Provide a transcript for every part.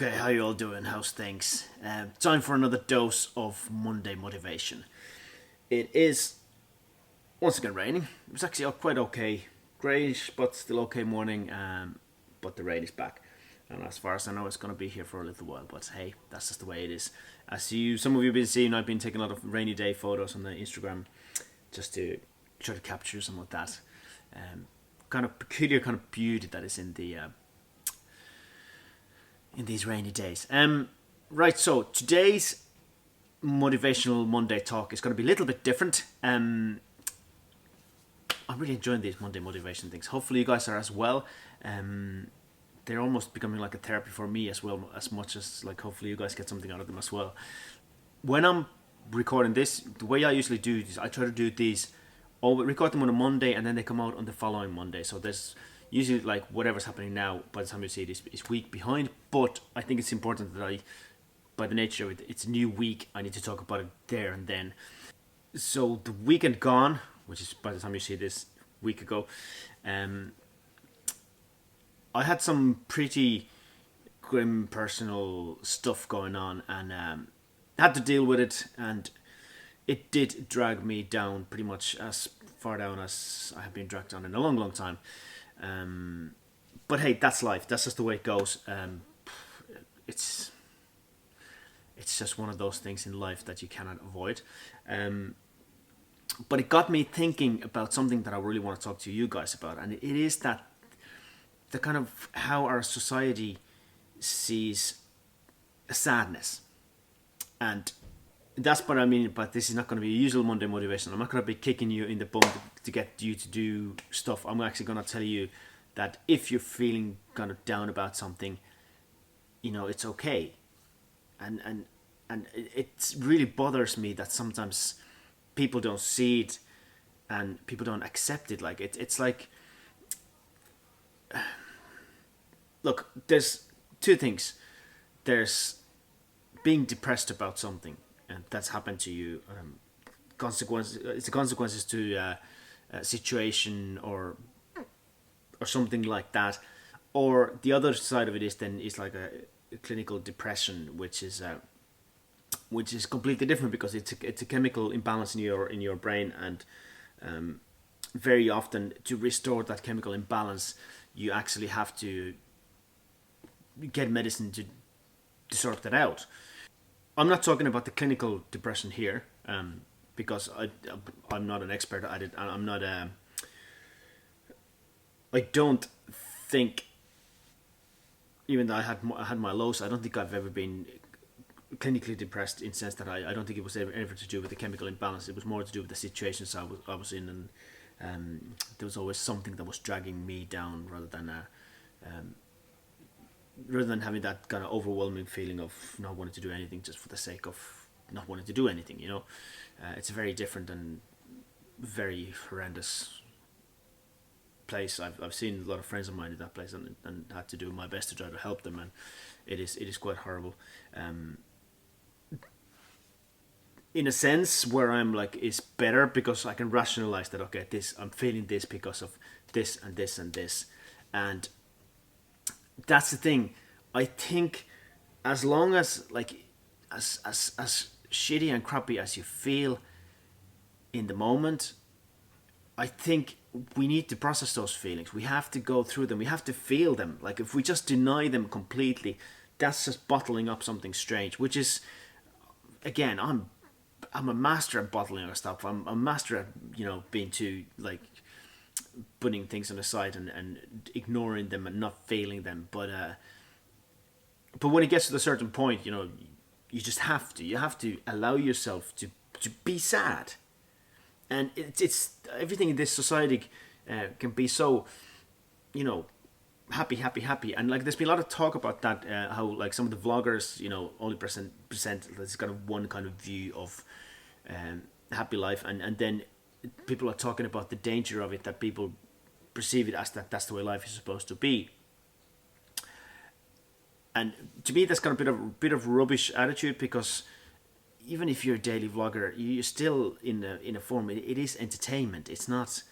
Okay, how you all doing? How's things? Time for another dose of Monday motivation. It is once again raining. It was actually quite okay, greyish but still okay morning. But the rain is back, and as far as I know, it's gonna be here for a little while. But hey, that's just the way it is. Some of you have been seeing, I've been taking a lot of rainy day photos on the Instagram, just to try to capture some of that kind of peculiar kind of beauty that is in these rainy days. Right, so today's motivational Monday talk is going to be a little bit different. I'm really enjoying these Monday motivation things. Hopefully, you guys are as well. They're almost becoming like a therapy for me as well, as much as like hopefully you guys get something out of them as well. When I'm recording this, the way I usually do this, I try to do these. I'll record them on a Monday and then they come out on the following Monday. So there's usually like whatever's happening now by the time you see this is week behind. But I think it's important that by the nature of it, it's a new week. I need to talk about it there and then. So the weekend gone, which is by the time you see this week ago, I had some pretty grim personal stuff going on and had to deal with it, and it did drag me down pretty much as far down as I have been dragged down in a long, long time. But hey, that's life. That's just the way it goes. It's just one of those things in life that you cannot avoid. But it got me thinking about something that I really want to talk to you guys about, and it is that the kind of how our society sees sadness. And that's what I mean, but this is not going to be a usual Monday motivation. I'm not going to be kicking you in the bum to get you to do stuff. I'm actually going to tell you that if you're feeling kind of down about something, it's okay. And it really bothers me that sometimes people don't see it and people don't accept it. Like it's like, look, there's two things. There's being depressed about something, and that's happened to you. It's the consequences to a situation or something like that. Or the other side of it is like a clinical depression, which is completely different because it's a chemical imbalance in your brain, and very often to restore that chemical imbalance, you actually have to get medicine to sort that out. I'm not talking about the clinical depression here, because I'm not an expert at it. I'm not. I don't think, even though I had my lows, I don't think I've ever been clinically depressed in the sense that I don't think it was ever to do with the chemical imbalance. It was more to do with the situations I was in, and there was always something that was dragging me down rather than having that kind of overwhelming feeling of not wanting to do anything just for the sake of not wanting to do anything. It's a very different and very horrendous place. I've seen a lot of friends of mine in that place, and had to do my best to try to help them, and it is quite horrible. In a sense, where I'm like, it's better because I can rationalize that. Okay, I'm feeling this because of this and this and this, and that's the thing. I think as long as like as shitty and crappy as you feel in the moment, I think we need to process those feelings. We have to go through them. We have to feel them. Like if we just deny them completely, that's just bottling up something strange. Which is, again, I'm a master at bottling up stuff. I'm a master at being too like putting things on the side and ignoring them and not feeling them. But when it gets to a certain point, you just have to allow yourself to be sad. And it's everything in this society can be so, happy, and like there's been a lot of talk about that. How like some of the vloggers, only present this kind of one kind of view of happy life, and then people are talking about the danger of it, that people perceive it as that's the way life is supposed to be. And to me, that's kind of bit of rubbish attitude, because even if you're a daily vlogger, you're still in a form. It is entertainment. It's not,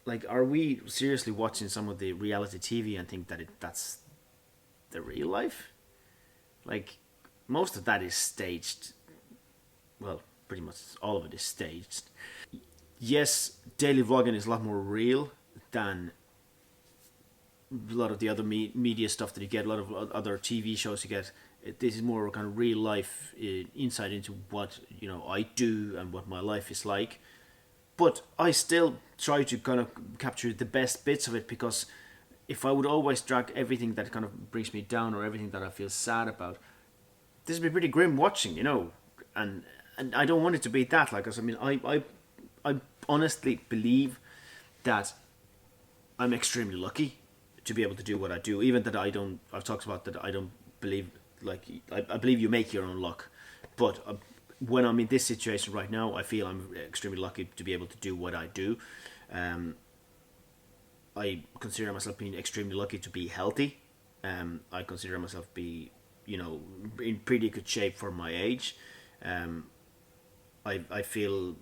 like, are we seriously watching some of the reality TV and think that that's the real life. Like most of that is staged. Well, pretty much all of it is staged. Yes, daily vlogging is a lot more real than a lot of the other media stuff that you get, a lot of other TV shows you get. This is more kind of real life insight into what I do and what my life is like. But I still try to kind of capture the best bits of it, because if I would always drag everything that kind of brings me down or everything that I feel sad about, this would be pretty grim watching. And I don't want it to be that. Like, 'cause I mean, I honestly believe that I'm extremely lucky to be able to do what I do. Even that I don't, I've talked about that I don't believe, like, I believe you make your own luck. But when I'm in this situation right now, I feel I'm extremely lucky to be able to do what I do. Um, I consider myself being extremely lucky to be healthy. I consider myself be, in pretty good shape for my age. Um, I feel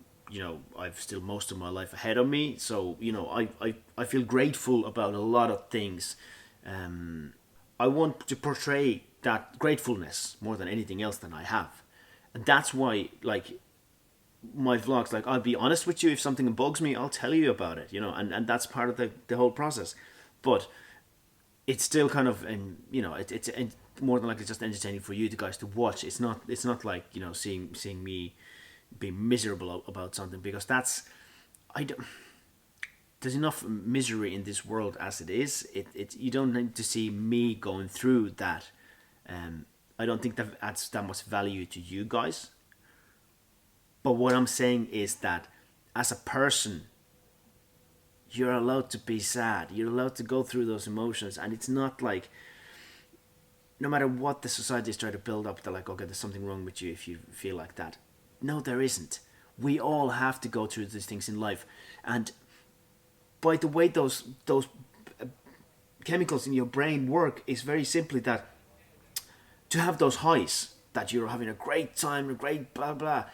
I've still most of my life ahead of me, so I feel grateful about a lot of things. I want to portray that gratefulness more than anything else that I have, and that's why, like, my vlogs, like, I'll be honest with you. If something bugs me, I'll tell you about it, and that's part of the whole process. But it's still kind of, and it's more than likely just entertaining for you guys to watch. It's not like seeing me be miserable about something, because that's, I don't, there's enough misery in this world as it is. You don't need to see me going through that. I don't think that adds that much value to you guys. But what I'm saying is that as a person, you're allowed to be sad. You're allowed to go through those emotions, and it's not like, no matter what the society is trying to build up, they're like, okay, there's something wrong with you if you feel like that. No, there isn't. We all have to go through these things in life, and by the way those chemicals in your brain work is very simply that, to have those highs, that you're having a great time, a great blah blah,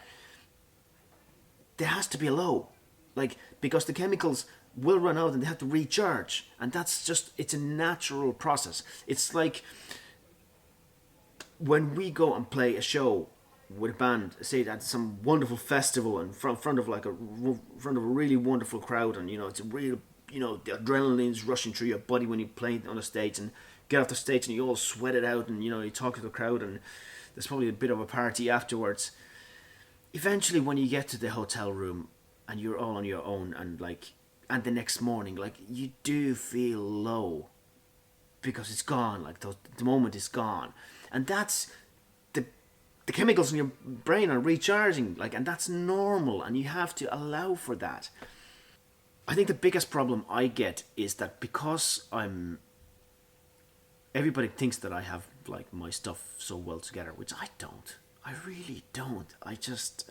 there has to be a low, like, because the chemicals will run out and they have to recharge, and that's just, it's a natural process. It's like when we go and play a show with a band, say at some wonderful festival in front of front of a really wonderful crowd, and it's a real, the adrenaline's rushing through your body when you play on a stage, and get off the stage and you all sweat it out, and you talk to the crowd, and there's probably a bit of a party afterwards. Eventually, when you get to the hotel room and you're all on your own, and the next morning, like, you do feel low, because it's gone. Like, the moment is gone, and that's the chemicals in your brain are recharging, like, and that's normal, and you have to allow for that. I think the biggest problem I get is that, because everybody thinks that I have, like, my stuff so well together, which I don't. I really don't. I just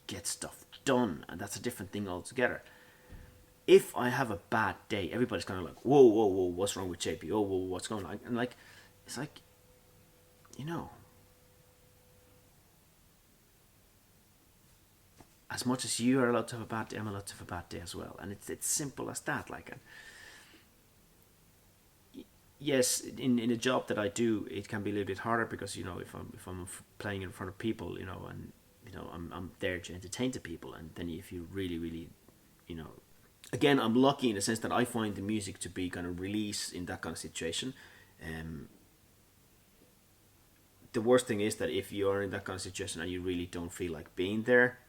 get stuff done, and that's a different thing altogether. If I have a bad day, everybody's kind of like, whoa, whoa, whoa, what's wrong with JP? Oh, whoa, what's going on? And, like, it's like, you know, as much as you are allowed to have a bad day, I'm allowed to have a bad day as well. And it's simple as that. Like, yes, in a job that I do, it can be a little bit harder, because if I'm playing in front of people, and I'm there to entertain the people, and then if you really really, you know, again, I'm lucky in the sense that I find the music to be kind of release in that kind of situation. Um, the worst thing is that if you are in that kind of situation and you really don't feel like being there,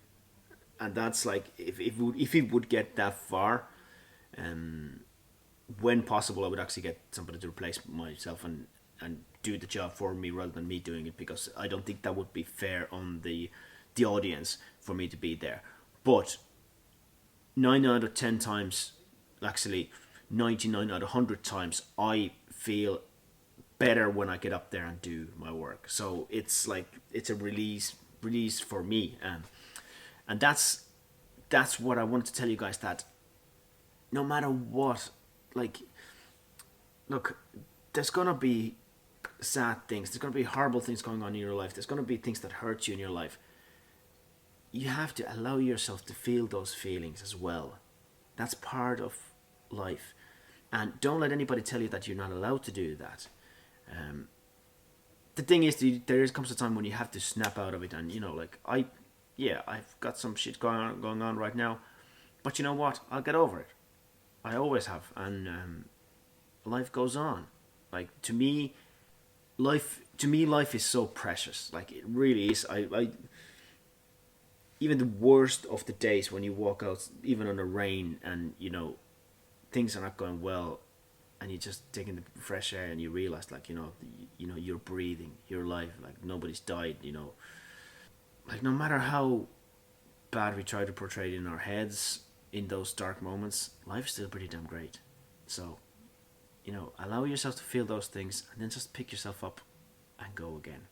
and that's like, if it would get that far, um, when possible, I would actually get somebody to replace myself and do the job for me rather than me doing it, because I don't think that would be fair on the audience for me to be there. But 9 out of 10 times, actually 99 out of 100 times, I feel better when I get up there and do my work. So it's like, it's a release for me, and that's what I wanted to tell you guys, that no matter what, like, look, there's gonna be sad things, there's gonna be horrible things going on in your life, there's gonna be things that hurt you in your life. You have to allow yourself to feel those feelings as well. That's part of life. And don't let anybody tell you that you're not allowed to do that. The thing is, there comes a time when you have to snap out of it, and like I've got some shit going on right now, but you know what? I'll get over it. I always have, and life goes on. Like life is so precious. Like it really is. I even the worst of the days when you walk out, even on the rain, and things are not going well, and you're just taking the fresh air, and you realize, like, you're breathing, you're alive, like nobody's died. Like no matter how bad we try to portray it in our heads in those dark moments, life's still pretty damn great. So allow yourself to feel those things, and then just pick yourself up and go again.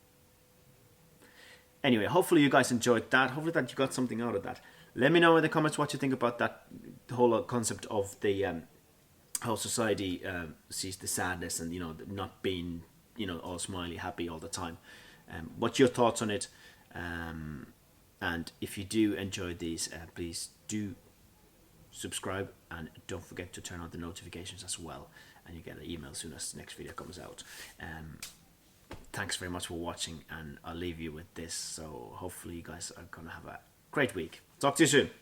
Anyway, hopefully you guys enjoyed that. Hopefully that you got something out of that. Let me know in the comments what you think about that whole concept of the how society sees the sadness, and not being all smiley, happy all the time. What's your thoughts on it? And if you do enjoy these, please do subscribe, and don't forget to turn on the notifications as well, and you get an email as soon as the next video comes out. Thanks very much for watching, and I'll leave you with this. So hopefully you guys are gonna have a great week. Talk to you soon.